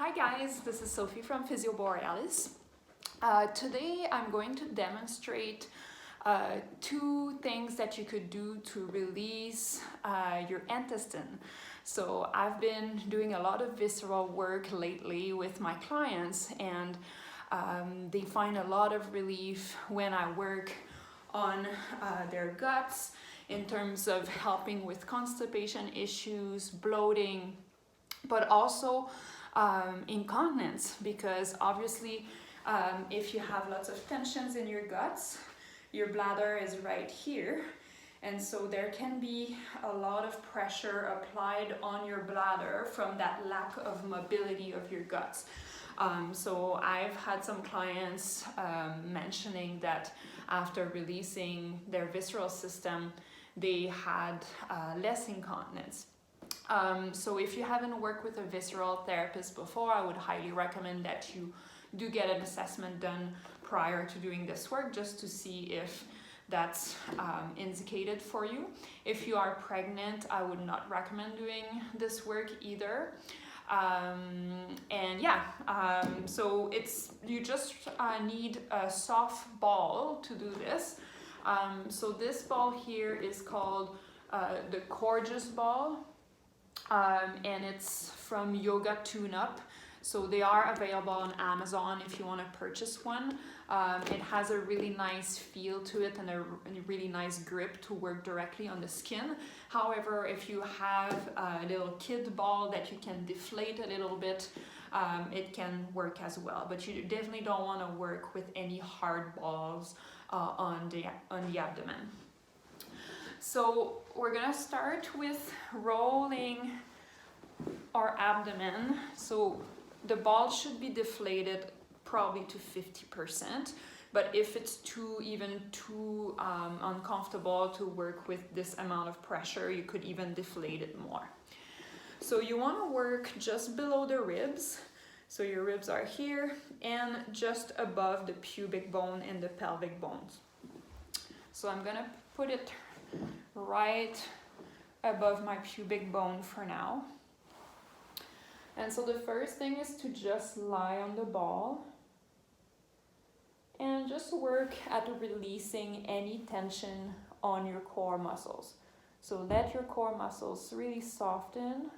Hi guys, this is Sophie from Physio Borealis. Today I'm going to demonstrate two things that you could do to release your intestine. So I've been doing a lot of visceral work lately with my clients, and they find a lot of relief when I work on their guts in terms of helping with constipation issues, bloating, but also incontinence, because obviously if you have lots of tensions in your guts, your bladder is right here, and so there can be a lot of pressure applied on your bladder from that lack of mobility of your guts. So I've had some clients mentioning that after releasing their visceral system, they had less incontinence. So if you haven't worked with a visceral therapist before, I would highly recommend that you do get an assessment done prior to doing this work, just to see if that's indicated for you. If you are pregnant, I would not recommend doing this work either. So you just need a soft ball to do this. So this ball here is called the Coregeous ball. And it's from Yoga Tune Up, so they are available on Amazon if you want to purchase one. It has a really nice feel to it and a really nice grip to work directly on the skin. However, if you have a little kid ball that you can deflate a little bit, it can work as well, but you definitely don't want to work with any hard balls on the abdomen. So we're gonna start with rolling our abdomen. So the ball should be deflated probably to 50%, but if it's too uncomfortable to work with this amount of pressure, you could even deflate it more. So you want to work just below the ribs. So your ribs are here and just above the pubic bone and the pelvic bones. So I'm gonna put it right above my pubic bone for now. And so the first thing is to just lie on the ball and just work at releasing any tension on your core muscles. So let your core muscles really soften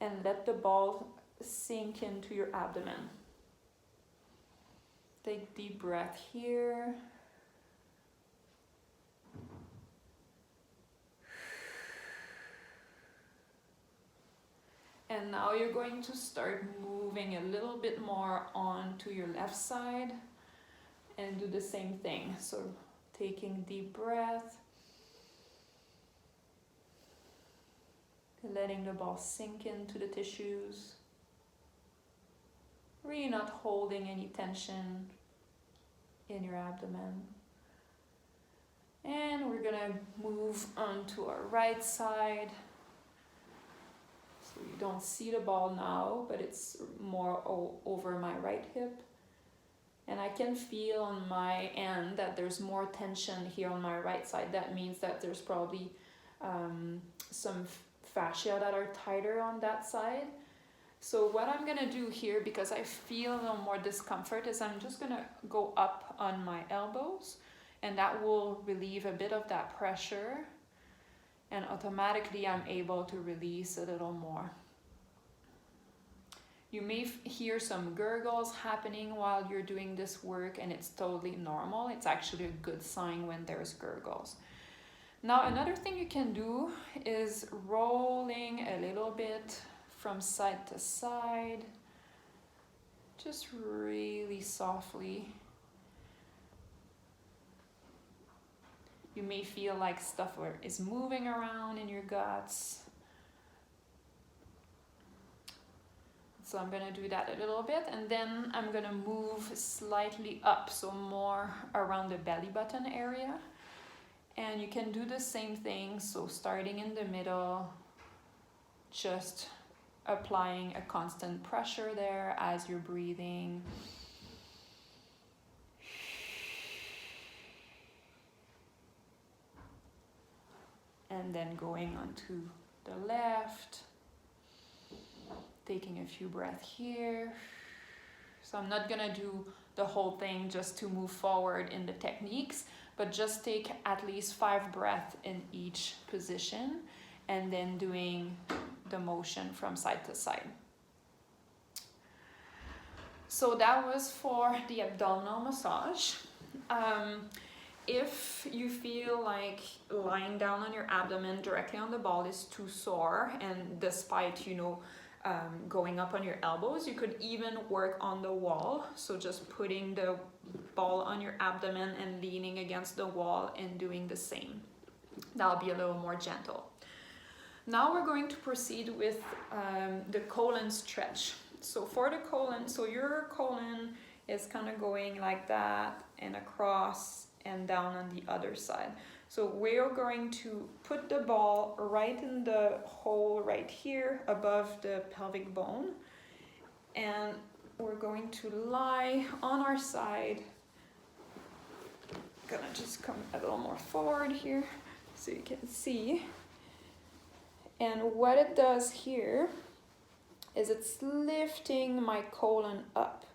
and let the ball sink into your abdomen. Take a deep breath here. And now you're going to start moving a little bit more onto your left side and do the same thing. So taking deep breath, letting the ball sink into the tissues, really not holding any tension in your abdomen. And we're gonna move onto our right side. So you don't see the ball now, but it's more over my right hip. And I can feel on my end that there's more tension here on my right side. That means that there's probably some fascia that are tighter on that side. So what I'm gonna do here, because I feel a little more discomfort, is I'm just gonna go up on my elbows, and that will relieve a bit of that pressure. And automatically I'm able to release a little more. You may hear some gurgles happening while you're doing this work, and it's totally normal. It's actually a good sign when there's gurgles. Now another thing you can do is rolling a little bit from side to side, just really softly. You may feel like stuff is moving around in your guts. So I'm gonna do that a little bit, and then I'm gonna move slightly up, so more around the belly button area. And you can do the same thing, so starting in the middle, just applying a constant pressure there as you're breathing. And then going on to the left taking a few breaths here. So I'm not gonna do the whole thing just to move forward in the techniques, but just take at least 5 breaths in each position and then doing the motion from side to side. So that was for the abdominal massage. If you feel like lying down on your abdomen directly on the ball is too sore, and despite, you know, going up on your elbows, you could even work on the wall. So just putting the ball on your abdomen and leaning against the wall and doing the same. That'll be a little more gentle. Now we're going to proceed with the colon stretch. So for the colon, so your colon is kind of going like that and across and down on the other side. So we're going to put the ball right in the hole right here above the pelvic bone, and we're going to lie on our side. Gonna just come a little more forward here so you can see. And what it does here is it's lifting my colon up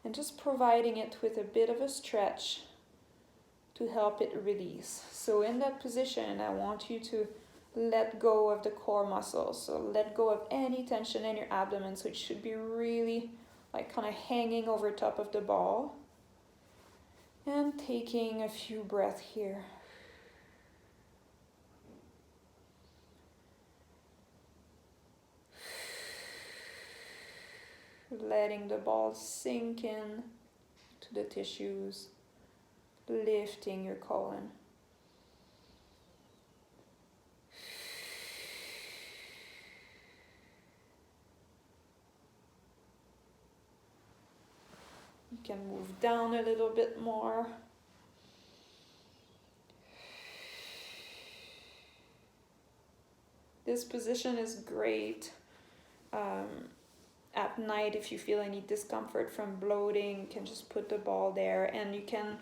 and just providing it with a bit of a stretch to help it release. So in that position, I want you to let go of the core muscles. So let go of any tension in your abdomen. So it should be really like kind of hanging over top of the ball. And taking a few breaths here. Letting the ball sink in to the tissues, lifting your colon. You can move down a little bit more. This position is great. At night, if you feel any discomfort from bloating, you can just put the ball there, and you can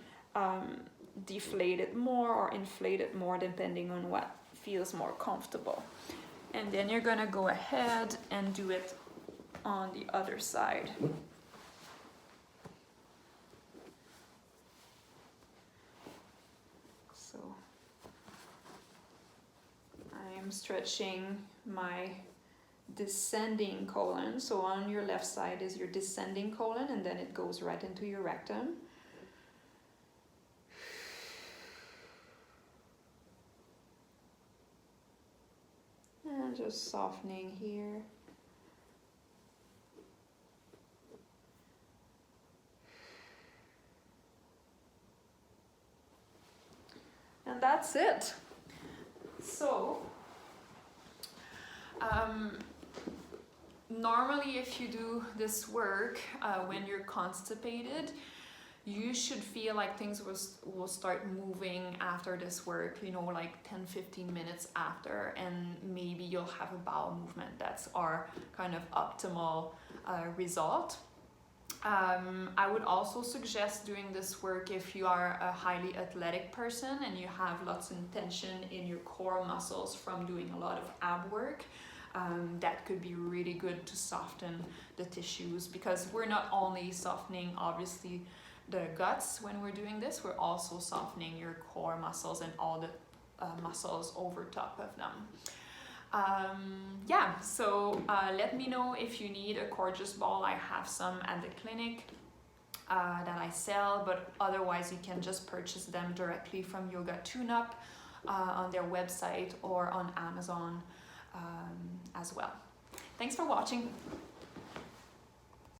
deflate it more or inflate it more depending on what feels more comfortable. And then you're gonna go ahead and do it on the other side. So I'm stretching my descending colon. So on your left side is your descending colon, and then it goes right into your rectum. And just softening here. And that's it. So normally if you do this work when you're constipated, you should feel like things will start moving after this work, you know, like 10-15 minutes after, and maybe you'll have a bowel movement. That's our kind of optimal result. I would also suggest doing this work if you are a highly athletic person and you have lots of tension in your core muscles from doing a lot of ab work. That could be really good to soften the tissues, because we're not only softening obviously the guts when we're doing this, we're also softening your core muscles and all the muscles over top of them. Yeah, so let me know if you need a Coregeous ball. I have some at the clinic that I sell, but otherwise you can just purchase them directly from Yoga Tune Up on their website or on Amazon as well. Thanks for watching.